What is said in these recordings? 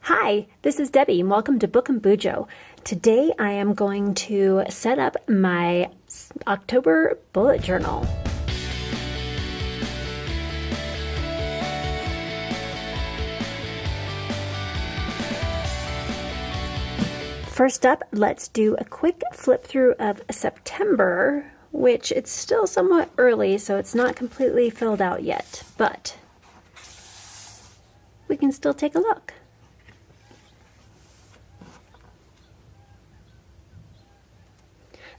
Hi, this is Debbie and welcome to Book and Bujo. Today I am going to set up my October bullet journal. First up, let's do a quick flip through of September, which it's still somewhat early, so it's not completely filled out yet, but we can still take a look.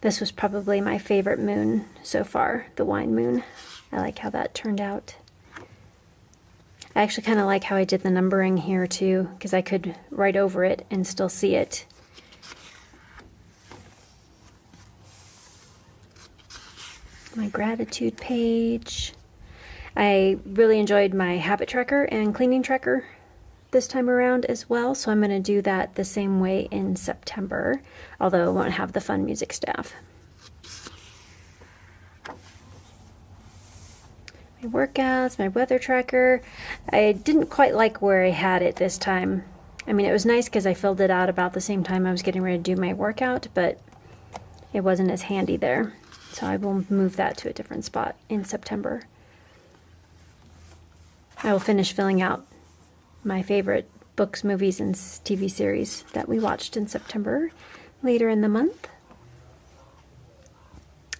This was probably my favorite moon so far, the wine moon. I like how that turned out. I actually kind of like how I did the numbering here too, because I could write over it and still see it. My gratitude page. I really enjoyed my habit tracker and cleaning tracker this time around as well, so I'm going to do that the same way in September, although I won't have the fun music staff. My workouts, my weather tracker. I didn't quite like where I had it this time. I mean, it was nice because I filled it out about the same time I was getting ready to do my workout, but it wasn't as handy there. So I will move that to a different spot in September. I will finish filling out my favorite books, movies, and TV series that we watched in September later in the month.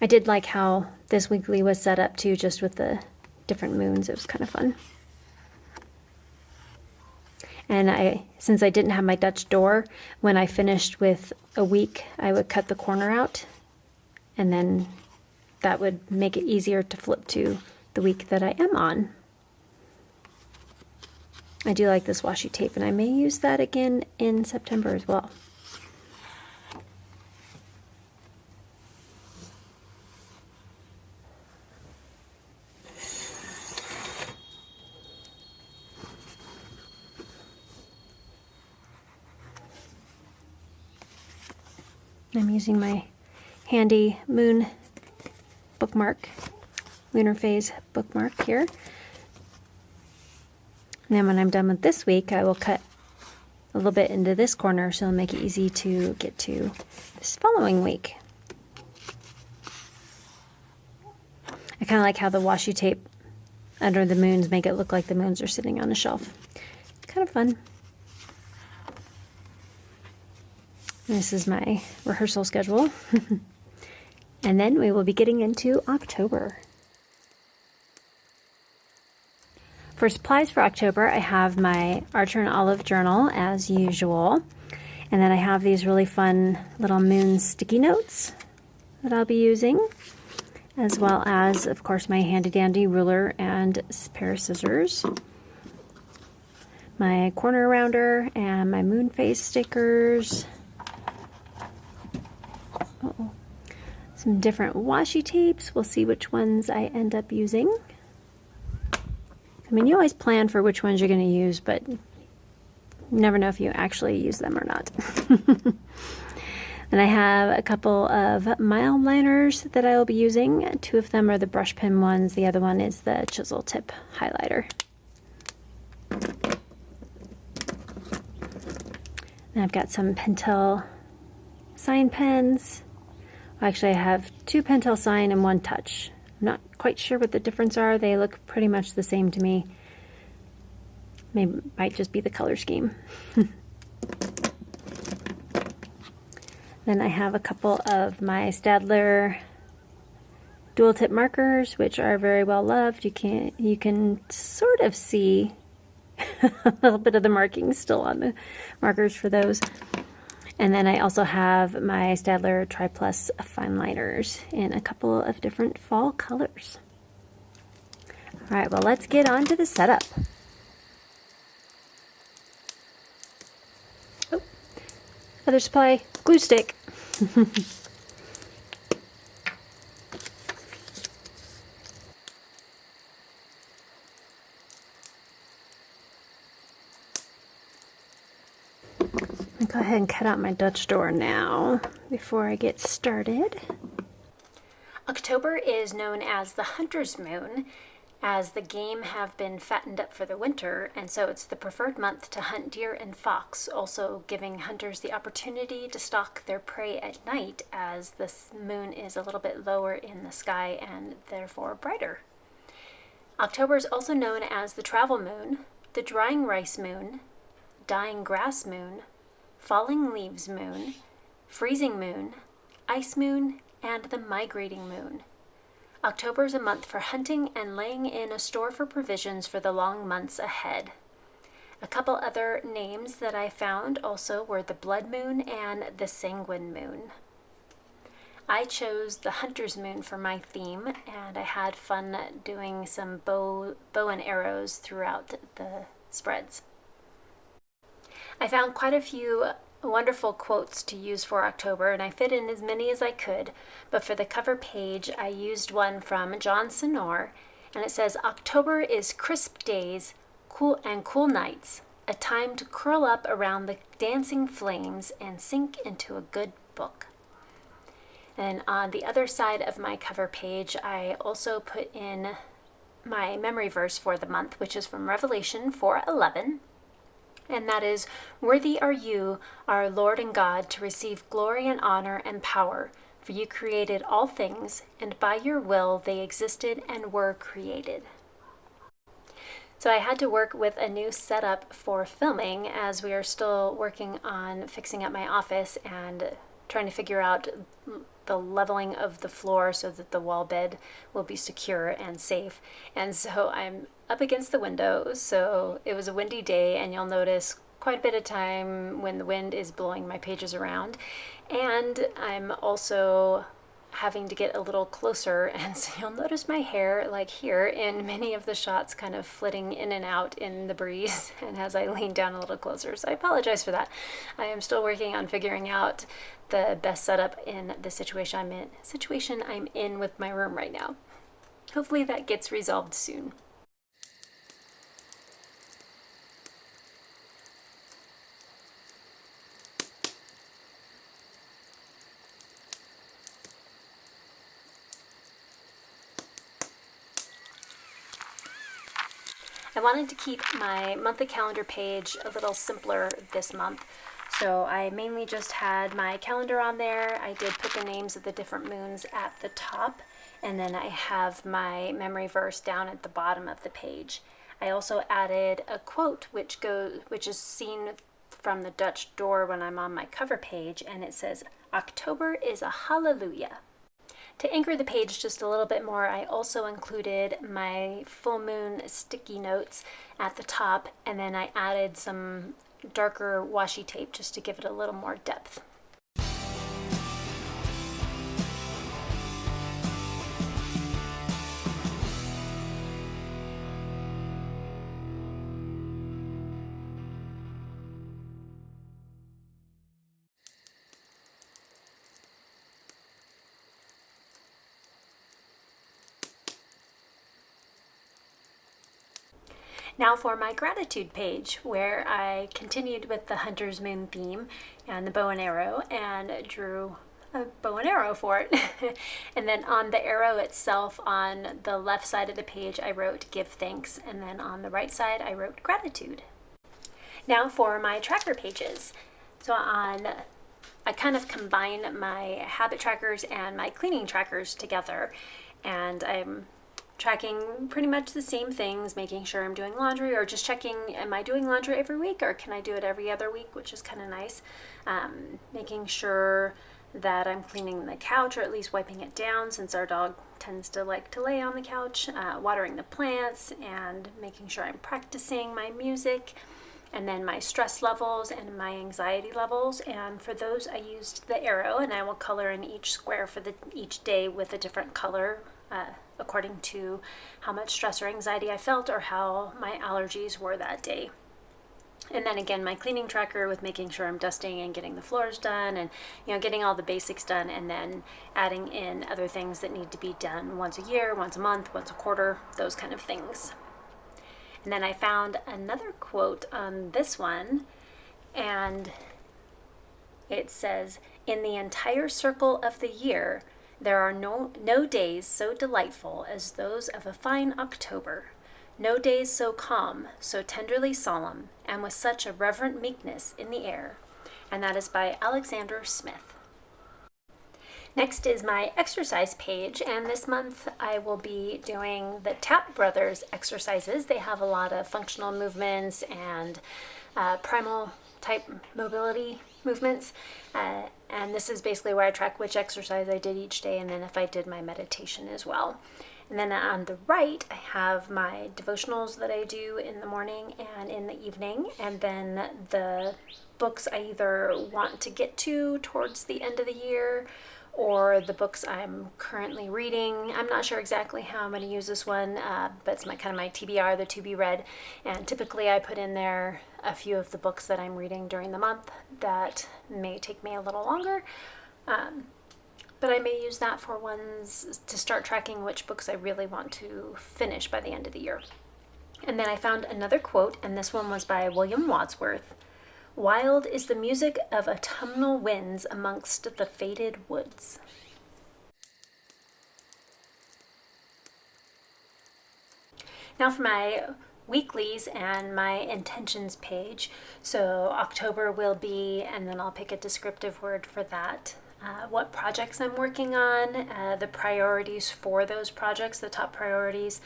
I did like how this weekly was set up too, just with the different moons. It was kind of fun. And since I didn't have my Dutch door, when I finished with a week, I would cut the corner out, and then that would make it easier to flip to the week that I am on. I do like this washi tape, and I may use that again in September as well. I'm using my handy moon bookmark, lunar phase bookmark here. And then when I'm done with this week, I will cut a little bit into this corner so it'll make it easy to get to this following week. I kind of like how the washi tape under the moons make it look like the moons are sitting on a shelf. Kind of fun. This is my rehearsal schedule. And then we will be getting into October. For supplies for October, I have my Archer and Olive journal as usual. And then I have these really fun little moon sticky notes that I'll be using, as well as, of course, my handy dandy ruler and pair of scissors, my corner rounder, and my moon phase stickers. Some different washi tapes. We'll see which ones I end up using. I mean, you always plan for which ones you're going to use, but you never know if you actually use them or not. And I have a couple of mild liners that I will be using. Two of them are the brush pen ones. The other one is the chisel tip highlighter. And I've got some Pentel sign pens. Actually, I have two Pentel sign and one touch. I'm not quite sure what the difference are. They look pretty much the same to me. Might just be the color scheme. Then I have a couple of my Staedtler dual tip markers, which are very well loved. You can sort of see a little bit of the markings still on the markers for those. And then I also have my Staedtler Tri Plus fine liners in a couple of different fall colors. All right, well, let's get on to the setup. Oh, other supply, glue stick. Go ahead and cut out my Dutch door now before I get started. October is known as the Hunter's Moon, as the game have been fattened up for the winter, and so it's the preferred month to hunt deer and fox, also giving hunters the opportunity to stalk their prey at night as the moon is a little bit lower in the sky and therefore brighter. October is also known as the travel moon, the drying rice moon, dying grass moon, falling leaves moon, freezing moon, ice moon, and the migrating moon. October is a month for hunting and laying in a store for provisions for the long months ahead. A couple other names that I found also were the blood moon and the sanguine moon. I chose the hunter's moon for my theme, and I had fun doing some bow and arrows throughout the spreads. I found quite a few wonderful quotes to use for October, and I fit in as many as I could, but for the cover page I used one from John Sonor, and it says, "October is crisp days, cool nights, a time to curl up around the dancing flames and sink into a good book." And on the other side of my cover page, I also put in my memory verse for the month, which is from Revelation 4:11. And that is, "Worthy are you, our Lord and God, to receive glory and honor and power, for you created all things, and by your will they existed and were created." So I had to work with a new setup for filming, as we are still working on fixing up my office and trying to figure out the leveling of the floor so that the wall bed will be secure and safe. And so I'm up against the window, so it was a windy day, and you'll notice quite a bit of time when the wind is blowing my pages around. And I'm also having to get a little closer, and so you'll notice my hair, like here in many of the shots, kind of flitting in and out in the breeze and as I lean down a little closer, so I apologize for that. I am still working on figuring out the best setup in the situation I'm in with my room right now. Hopefully that gets resolved soon. I wanted to keep my monthly calendar page a little simpler this month, so I mainly just had my calendar on there. I did put the names of the different moons at the top, and then I have my memory verse down at the bottom of the page. I also added a quote which is seen from the Dutch door when I'm on my cover page, and it says, "October is a hallelujah." To anchor the page just a little bit more, I also included my full moon sticky notes at the top, and then I added some darker washi tape just to give it a little more depth. Now for my gratitude page, where I continued with the Hunter's Moon theme and the bow and arrow, and drew a bow and arrow for it. And then on the arrow itself, on the left side of the page, I wrote "Give thanks," and then on the right side, I wrote "Gratitude." Now for my tracker pages. So I kind of combine my habit trackers and my cleaning trackers together, and I'm tracking pretty much the same things, making sure I'm doing laundry, or just checking, am I doing laundry every week, or can I do it every other week, which is kind of nice. Making sure that I'm cleaning the couch, or at least wiping it down, since our dog tends to like to lay on the couch, watering the plants, and making sure I'm practicing my music, and then my stress levels and my anxiety levels. And for those I used the arrow, and I will color in each square for each day with a different color, according to how much stress or anxiety I felt or how my allergies were that day. And then again, my cleaning tracker with making sure I'm dusting and getting the floors done, and getting all the basics done, and then adding in other things that need to be done once a year, once a month, once a quarter, those kind of things. And then I found another quote on this one, and it says, "In the entire circle of the year, There are no days so delightful as those of a fine October, no days so calm, so tenderly solemn, and with such a reverent meekness in the air. And that is by Alexander Smith. Next is my exercise page, and this month I will be doing the Tap Brothers exercises. They have a lot of functional movements and primal type mobility movements, and this is basically where I track which exercise I did each day, and then if I did my meditation as well. And then on the right, I have my devotionals that I do in the morning and in the evening, and then the books I either want to get to towards the end of the year or the books I'm currently reading. I'm not sure exactly how I'm going to use this one, but it's kind of my TBR, the to be read. And typically I put in there a few of the books that I'm reading during the month that may take me a little longer. But I may use that for ones to start tracking which books I really want to finish by the end of the year. And then I found another quote, and this one was by William Wordsworth. Wild is the music of autumnal winds amongst the faded woods. Now for my weeklies and my intentions page. So October will be, and then I'll pick a descriptive word for that. What projects I'm working on, the priorities for those projects, the top priorities,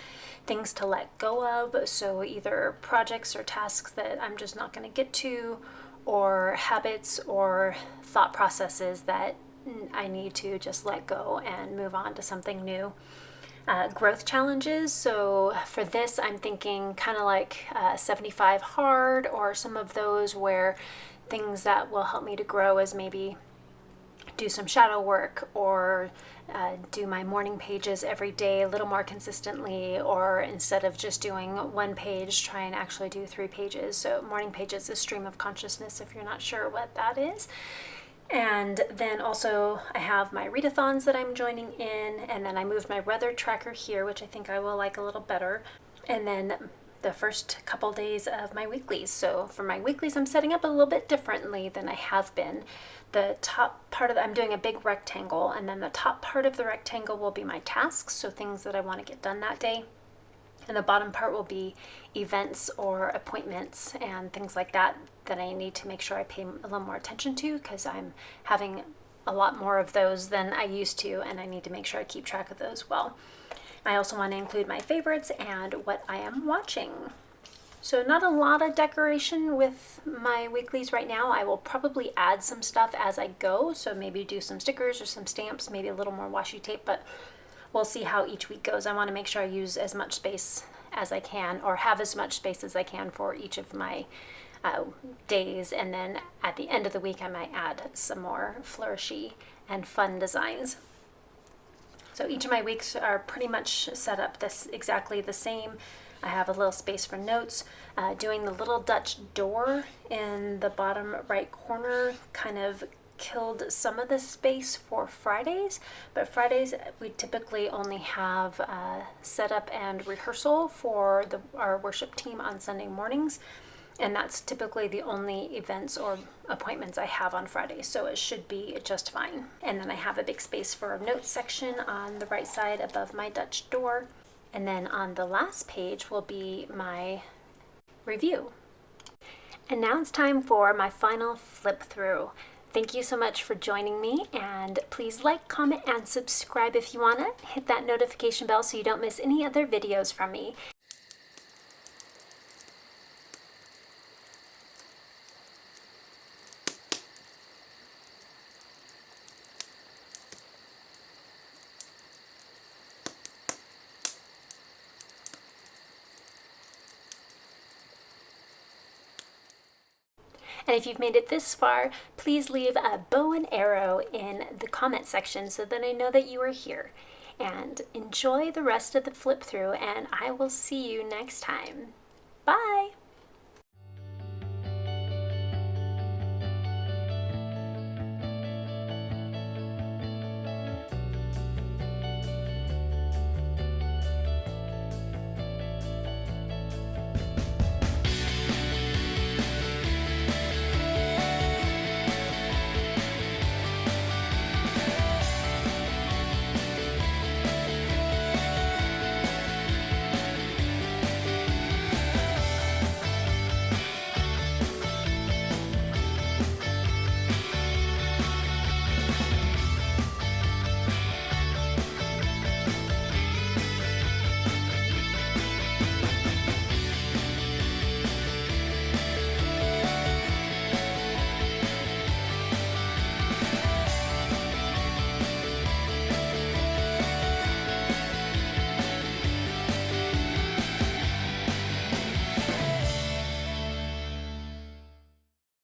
things to let go of, so either projects or tasks that I'm just not going to get to, or habits or thought processes that I need to just let go and move on to something new. Growth challenges, so for this I'm thinking kind of like 75 hard, or some of those where things that will help me to grow is maybe do some shadow work, or do my morning pages every day a little more consistently, or instead of just doing one page, try and actually do 3 pages. So morning pages is stream of consciousness, if you're not sure what that is. And then also I have my readathons that I'm joining in, and then I moved my weather tracker here, which I think I will like a little better. And then the first couple days of my weeklies. So for my weeklies, I'm setting up a little bit differently than I have been. The top part of I'm doing a big rectangle, and then the top part of the rectangle will be my tasks, so things that I want to get done that day. And the bottom part will be events or appointments and things like that that I need to make sure I pay a little more attention to, because I'm having a lot more of those than I used to, and I need to make sure I keep track of those well. I also want to include my favorites and what I am watching. So not a lot of decoration with my weeklies right now. I will probably add some stuff as I go, so maybe do some stickers or some stamps, maybe a little more washi tape, but we'll see how each week goes. I want to make sure I use as much space as I can, or have as much space as I can for each of my days, and then at the end of the week I might add some more flourishy and fun designs. So each of my weeks are pretty much set up exactly the same. I have a little space for notes. Doing the little Dutch door in the bottom right corner kind of killed some of the space for Fridays, but Fridays we typically only have setup and rehearsal for our worship team on Sunday mornings, and that's typically the only events or appointments I have on Fridays, so it should be just fine. And then I have a big space for a notes section on the right side above my Dutch door. And then on the last page will be my review. And now it's time for my final flip through. Thank you so much for joining me, and please like, comment, and subscribe if you want to. Hit that notification bell so you don't miss any other videos from me. And if you've made it this far, please leave a bow and arrow in the comment section so that I know that you are here. And enjoy the rest of the flip through, and I will see you next time. Bye!